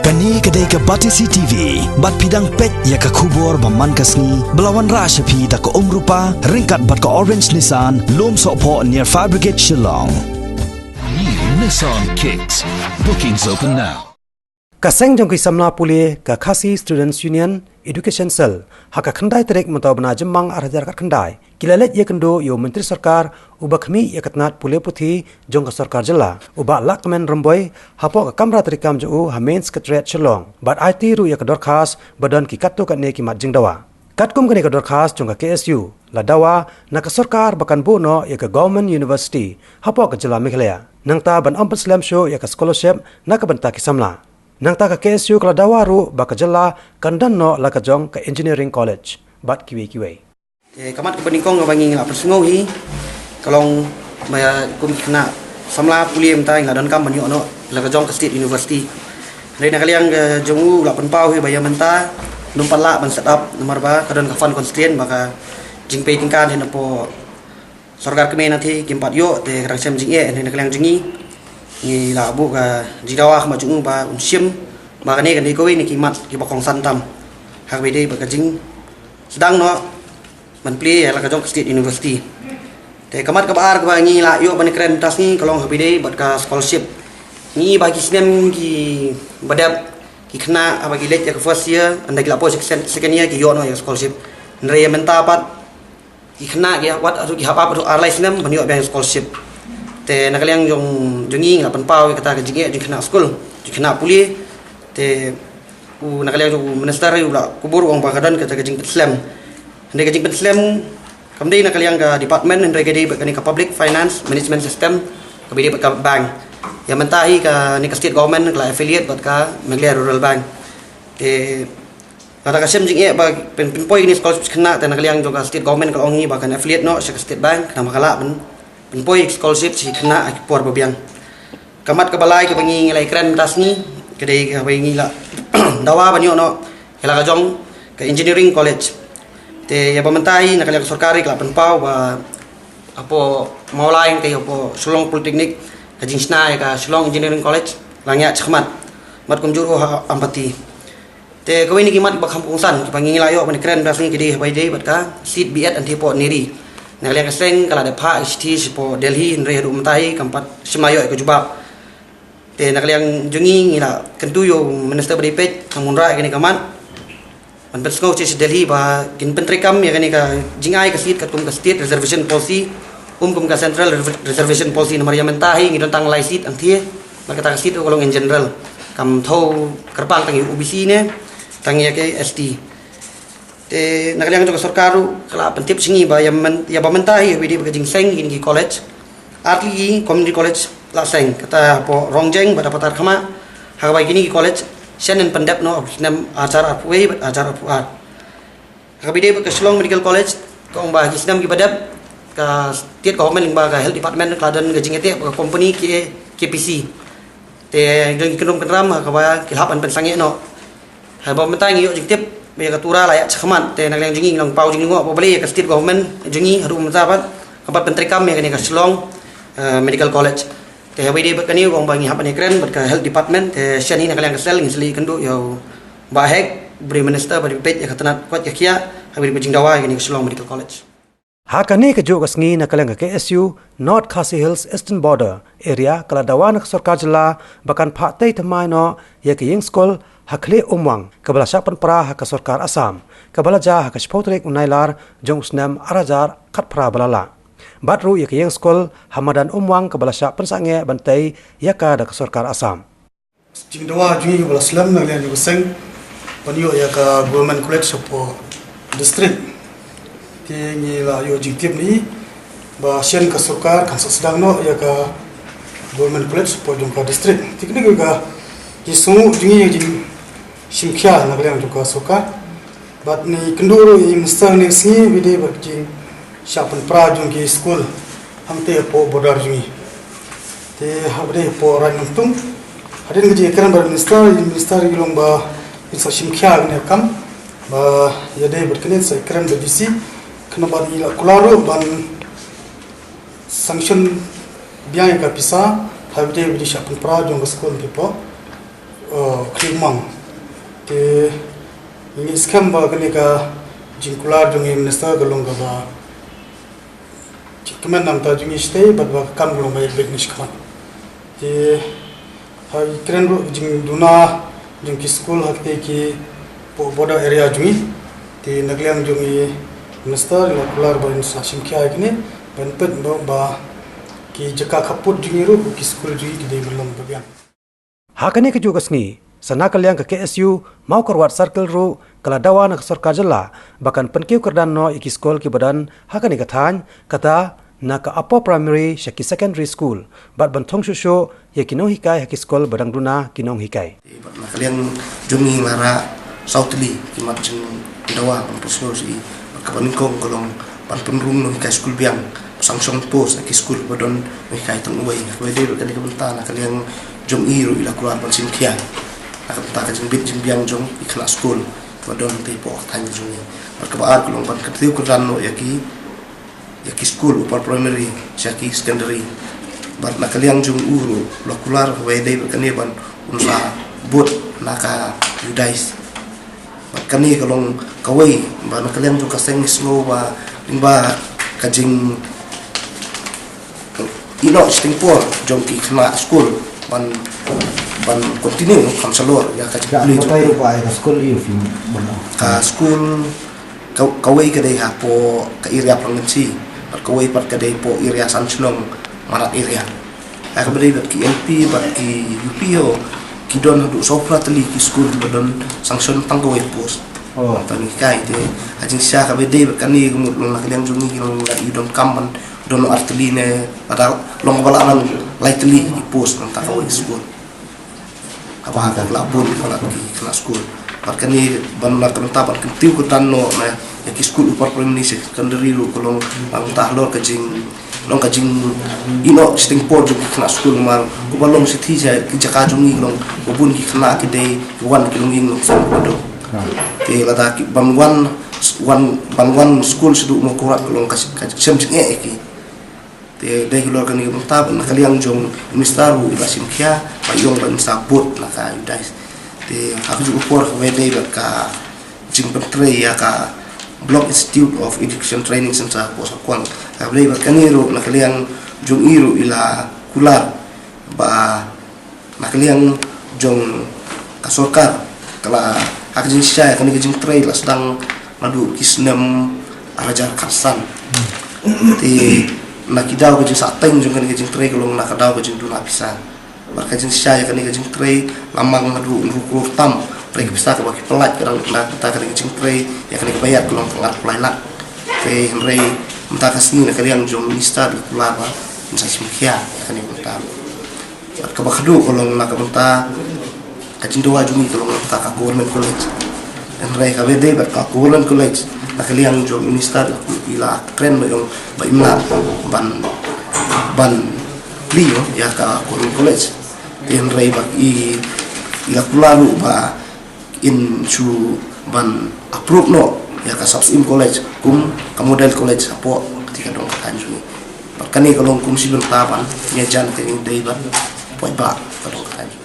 Kani kedai ke Batisi TV, bat pidang pet ya ke kubur baman kasni, belawan rashapi tak ke rupa, ringkat bat ke Orange Nissan, lom sokpo near Fire Brigade Shillong. New Nissan Kicks. Bookings open now. Kaseng jong kisamla puli ka Khasi Students Union Education Cell haka khandai terek mutabna jemang arhajar kat khandai kilalet ye kendo yo menteri sarkar uba khmi ye katnat pule puthi jong ka sarkar jela uba lakmen ramboy hapo ka kamra terikam jo ha main secretariat Shillong bat IT ru ye ka dorkhas badan ki katto ka ne ki mat jingdawa katkum ka ne ka dorkhas jong ka KSU la dawa na ka sarkar bakan bu no ye ka government university hapo ka jela Meghalaya nangta ban ampet slam show ye ka scholarship na ka banta kisamla nang ta ka KSU kala dawaru baka jela kandan no la ka jong ka engineering college bat kiwe kamat ke peningkong bangi ngap persengau hi kalong maya kum kena samla puli mta ngadan kam banyo no la ka jong ka state university rena kaliang jongu la penpau hi baya menta numpat la ban set up nomor ba kadan ka fan constraint baka jingpe tingkan hen po sarkar keme nanti kimpat yo te rangsem jing e rena kaliang jingi ni la bu ka jidawa ma chung ba sim ba ne kan ni ko ni ki mat ki ba kong san tam hak be de ba ka jing sedang no man play la ka jong state university te kamat ka bar ka ba ni la yo ba ni kren tas ni kalong hak be de ba ka scholarship ni ba ki sinem ki badap ki khna aba ki let ya ka first year anda ki la po second year ki yo no ya scholarship ndre menta pat ki khna ki wat atu ki hapa atu arlai sinem ban yo ba scholarship te nakaliang jongi ngapan pau kata ke jinge jing kena school jing kena puli te u nakaliang jong minister u la kubur wang bagadan kata ke jing Islam hande ke jing Islam kamdei nakaliang ka department hande ke di ka ni ka public finance management system ka bidi ka bank yang mentahi ka ni ka state government ka affiliate bat ka Meghalaya rural bank te kata ka sem jing e ba pen poi ni scholarship kena te nakaliang jong ka state government ka ongi ba kan affiliate no sa state bank na makala penpoi scholarship si kena por babiang kamat ke balai ke bangi ngelai keren tas ni kedai ke bangi la dawa banyo no kela ka jong ke engineering college te ya pementai nak kala sarkari kala penpau ba apo maulai ke apo Shillong Polytechnic ka jingsna ka Shillong Engineering College langya chkhmat mat kumjuru ampati te ko ni kimat ba kampung san ke bangi la yo ban keren tas ni kedai bai dei bat ka seat biat anti po niri nakaliang keseng kala depa HT po Delhi nre ru mtai kampat semayo ke jubab te nakaliang jungi ngila kentu yo minister bdp kamunra ke ni kaman man pesco ci Delhi ba kin pentrikam ya ke ni ka jingai ke sit ka tum ka state reservation policy kum ka central reservation policy nomor yang mentahi ngidon tang lai sit antie makata ka sit kolong in general kam thau kerpang tang UBC ne tang ya ke ST te nakaliang jo sarkaru kala pentip singi ba ya bamentahi bidi bagajing seng in ki college atli community college la seng kata po rongjeng bada patar khama ha ba gini ki college senen pendap no nam acara apwe acara apuat ha bidi ba Shillong Medical College ko ba ki sinam ki badap ka state government ba ka health department kladan gajing ete ka company ki KPC te jong ki kendom kendram ka ba ki hapan pensange no ha ba mentai ngi yo jing tip be katura layak chakman te nakliang jingi lang pau jingi ngo apa beli ka state government jingi harum zapat kapat pentrikam ya kani ka Shillong Medical College te habi de bakani wong bangi hapan ekren bat ka health department te shani nakliang sel ngisli kendo yo bahek bri minister bari pet ya katanat kwat ya kia habi bajing dawa kani ka Shillong Medical College hakane ka jo kasngi nakaliang ka KSU North Khasi Hills Eastern Border area kala dawan ka sarkar jela bakan pha tei thamai no ye ka ying school hakle umwang kabala syapan pra haka sarkar Assam kabala ja haka spotrek unailar jong snam arajar khat pra balala batru ya yang skol hamadan umwang kabala syapan sange bantai yaka da sarkar Assam jingdawa jungi kabala slam na lian seng panyo ya ka government college sopo district ti ni la yo jingtip ni ba sien ka sarkar kan sedang no ya ka government college sopo jong ka district tikni ga jisu jungi jing simkhya nakaliang juga soka bat ni kenduru i mustang ni si bide bakjing syapan prajung ki school hamte po bodar jungi te habre po ran tung hadin ji ekran bar minister ilong ba insa simkhya ni kam ba yade berkenet sa ekran bdc kana ba ni kularo ban sanction biang ka pisa habre bide syapan prajung school ki po mang te ini scam ba kani ka jingkular jungi minister galong ga ba kemen nam ta jungi stay ba kam galong ba business kan te hai kren ro jing duna jing ki school hakte ki border area jungi te nagliang jungi minister la kular ba in sasim kya kini ban pet ba ki jaka khaput jungi ro ki school jungi ki de belum bagian hakane ke jugasni sana kalyang ke KSU mau korwat circle ru kala dawa nak sarkar jala bahkan penkiu kerdan no iki skol ki badan hakane kathan kata na ka upper primary shaki secondary school bat banthong shusho ye kinong hikai haki skol badang duna kinong hikai kalian jungi lara sautli kimat jeng dawa persno si kapaningkong kolong pan penrung no hikai school biang sangsong pos haki school badon hikai tong uai wede kali kabenta kalian jong iru ila keluar pan simkia akan tak jeng bit jeng biang jong ikna school badon tipo tanya jungi berkebaar kolong pan ketiu kerdan no yaki school upper primary syaki secondary bat nakaliang jung uru lokular wede berkaniban unsa bot naka judais bat kani kalong kawai ba nakaliang jung kaseng snow ba limba kajing ino stingpor jong ki kena school ban continue kansalor ya kajing Matai rupa school you film ka school kawai kadai hapo ka area prangensi kawai pat kadai po area sanslong marat area ka beri bat ki MP bat ki UPO ki don hadu sopra tali ki school badon sanction tangkawai pos tani kai te ajing sya ka bedi bat kani gumut long nakaliang jungi long la idon kamman don artli ne ada long balanan lightly pos nang takawai school apa ka labun kala ki kelas school pat kani ban la kenta pat kentiu ko tanno na ki school upar primary secondary ru kolong ang tahlor kajing long kajing ino sting por ju kena school mal ko balong sithi ja ki jaka jungi long bubun ki kena ki dei wan ki long ing sang bodo te la ta ki ban wan school sidu mo ko kolong sem jing ki te dei lor kani tab na kaliang jong mistaru ila simkhia pa yong ban sabut na ka dais te aku ju upor wede ka jing petre ya ka Block Institute of Education Training Center Posakwang kablay bakaniru nakaliang jong iru ila kular ba nakaliang jong kasorkar kala hakjin siya kani jing trail sedang madu kisnem arajar karsan ti nakidaw ka jing sateng jong kani jing trail kulong nakadaw ka jing duna bisa barkajin siya kani jing trail lamang madu rukur tam Tray bisa ke bagi pelat kerang nak kita kena kecing tray yang kena bayar kalau pengat pelai nak tray henry minta kasih nak kalian jom minister di pulau apa minta simkia kena minta kebakadu kalau nak minta kecing dua jumi kalau minta ke government college henry KBD berkat government college nak kalian jom minister ila keren yang baimla ban lio ya ke government college henry bagi ila pulau ba in chu ban approve no ya ka subsim college kum ka model college apo ketika dong kanju bakani kalau kum si bentapan ya jan tening dei ban poi ba ka dong kanju